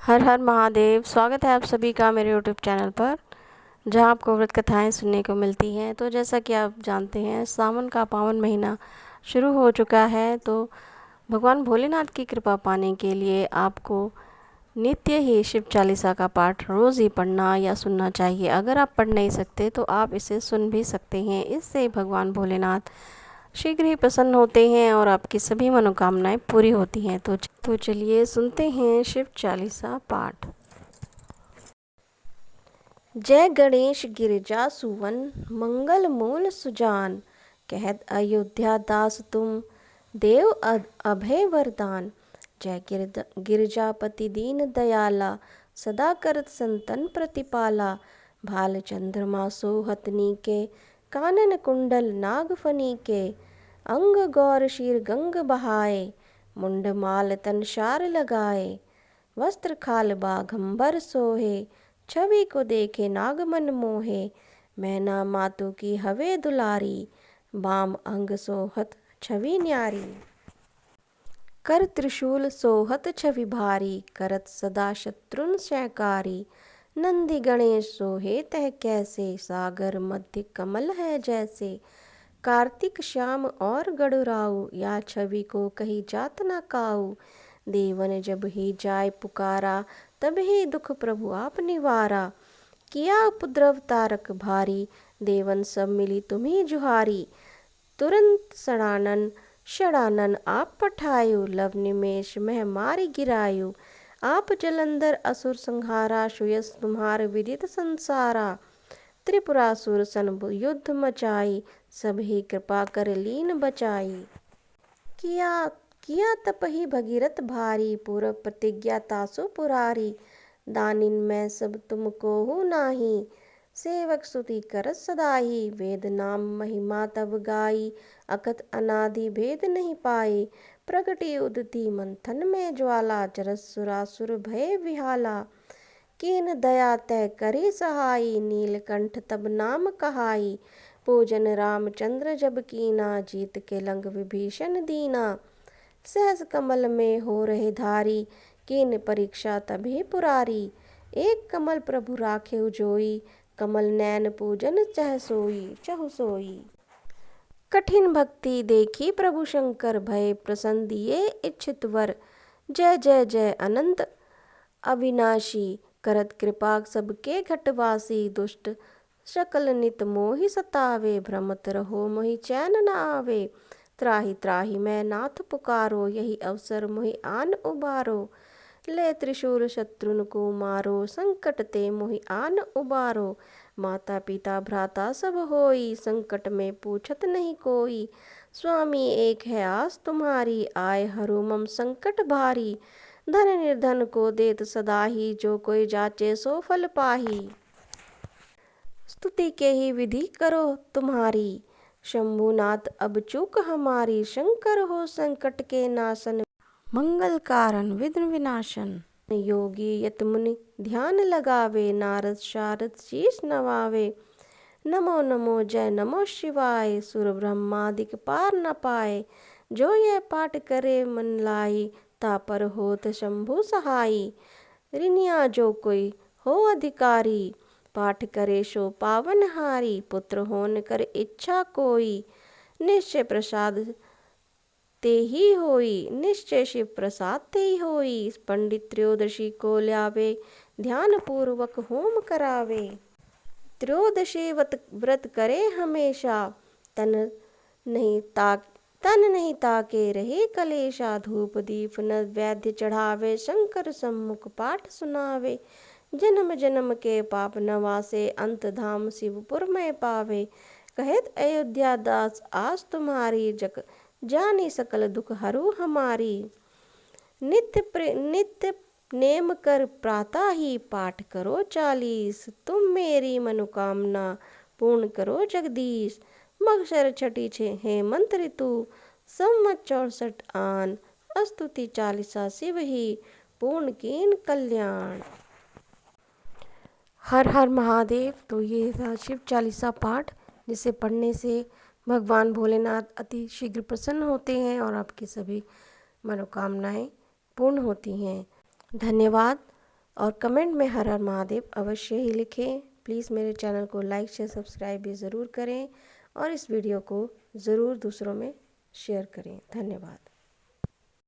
हर हर महादेव। स्वागत है आप सभी का मेरे यूट्यूब चैनल पर, जहां आपको व्रत कथाएं सुनने को मिलती हैं। तो जैसा कि आप जानते हैं, सावन का पावन महीना शुरू हो चुका है। तो भगवान भोलेनाथ की कृपा पाने के लिए आपको नित्य ही शिव चालीसा का पाठ रोज़ ही पढ़ना या सुनना चाहिए। अगर आप पढ़ नहीं सकते तो आप इसे सुन भी सकते हैं। इससे भगवान भोलेनाथ शीघ्र ही प्रसन्न होते हैं और आपकी सभी मनोकामनाएं पूरी होती हैं। तो चलिए सुनते हैं शिव चालीसा पाठ। जय गणेश गिरिजा सुवन, मंगल मूल सुजान। कहत अयोध्या दास तुम, देव अभय वरदान। जय गिरिजापति दीन दयाला, सदा करत संतन प्रतिपाला। भाल चंद्रमा सोहतनी के, कानन कुंडल नागफनी के। अंग गौर शीर गंग बहाए, मुंड माल तन शार लगाए। वस्त्र खाल बाघंबर सोहे, छवि को देखे नागमन मोहे। मैना मातु की हवे दुलारी, बाम अंग सोहत छवि न्यारी। कर त्रिशूल सोहत छवि भारी, करत सदा शत्रुन सैकारी। नंदी गणेश सोहे तह कैसे, सागर मध्य कमल है जैसे। कार्तिक श्याम और गडुराऊ, या छवि को कही जात न काऊ। देवन जब ही जाय पुकारा, तब ही दुख प्रभु आप निवारा। किया उपद्रव तारक भारी, देवन सब मिली तुम्ही जुहारी। तुरंत षडानन आप पठायु, लव निमेष मह मारी गिरायु। आप जलंधर असुर संहारा, सुयस तुम्हार विदित संसारा। त्रिपुरासुर सन युद्ध मचाई, सब ही कृपा कर लीन बचाई। किया तपहि भगीरथ भारी, पूर्व प्रतिज्ञा तासु पुरारी। दानिन में सब तुमको हूँ नाही, सेवक स्तुति करत सदाही। वेद नाम महिमा तब गाई, अकथ अनादि भेद नहीं पाई। प्रगटी उदती मंथन में ज्वाला, जरस सुरासुर भय विहाला। कीन दया तय करी सहाई, नीलकंठ तब नाम कहाई। पूजन रामचंद्र जब कीना, जीत के लंग विभीषण दीना। सहस कमल में हो रहे धारी, कीन परीक्षा तभी पुरारी। एक कमल प्रभु राखे जोई, कमल नैन पूजन चहु सोई। कठिन भक्ति देखी प्रभु शंकर, भय प्रसन्न दिए इच्छित वर। जय जय जय अनंत अविनाशी, करत कृपा सबके घटवासी। दुष्ट शकल नित मोहि सतावे, भ्रमत रहो मोहि चैन न आवे। त्राहि त्राहि मैं नाथ पुकारो, यही अवसर मोहि आन उबारो। ले त्रिशूल शत्रुन को मारो, संकट ते मोहि आन उबारो। माता पिता भ्राता सब होई, संकट में पूछत नहीं कोई। स्वामी एक है आस तुम्हारी, आए हरू मम संकट भारी। धन निर्धन को देत सदाही, जो कोई जाचे सो फल पाही। स्तुति के ही विधि करो तुम्हारी, शंभुनाथ अब चूक हमारी। शंकर हो संकट के नाशन, मंगल कारण विघ्न विनाशन। योगी यत मुनि ध्यान लगावे, नारद शारद शीश नवावे। नमो नमो जय नमो शिवाय, सुर ब्रह्मादिक पार न पाए। जो यह पाठ करे मन लाई, तापर होत शंभु सहाई। ऋनिया जो कोई हो अधिकारी, पाठ करे सो पावन हारी। पुत्र होन कर इच्छा कोई, निश्चय प्रसाद ते ही होई। निश्चय शिव प्रसाद ते ही होई। पंडित त्रयोदशी को ल्यावे, ध्यान पूर्वक होम करावे। त्रयोदशी व्रत करे हमेशा, तन नहीं ताके रहे कलेशा। धूप दीप नैवेद्य चढ़ावे, शंकर सम्मुख पाठ सुनावे। जन्म जन्म के पाप नवासे, अंत धाम शिवपुर में पावे। कहत अयोध्या दास आस तुम्हारी, जग जानी सकल दुख हरू हमारी। नित्य नेम कर प्रातः ही, पाठ करो 40। तुम मेरी मनोकामना पूर्ण करो जगदीश। मगसर छठी हेमंत ऋतु, संवत 64 आन। स्तुति चालीसा शिव ही, पूर्ण कीन कल्याण। हर हर महादेव। तो ये था शिव चालीसा पाठ, जिसे पढ़ने से भगवान भोलेनाथ अति शीघ्र प्रसन्न होते हैं और आपकी सभी मनोकामनाएं पूर्ण होती हैं। धन्यवाद। और कमेंट में हर हर महादेव अवश्य ही लिखें। प्लीज़ मेरे चैनल को लाइक शेयर सब्सक्राइब भी ज़रूर करें और इस वीडियो को ज़रूर दूसरों में शेयर करें। धन्यवाद।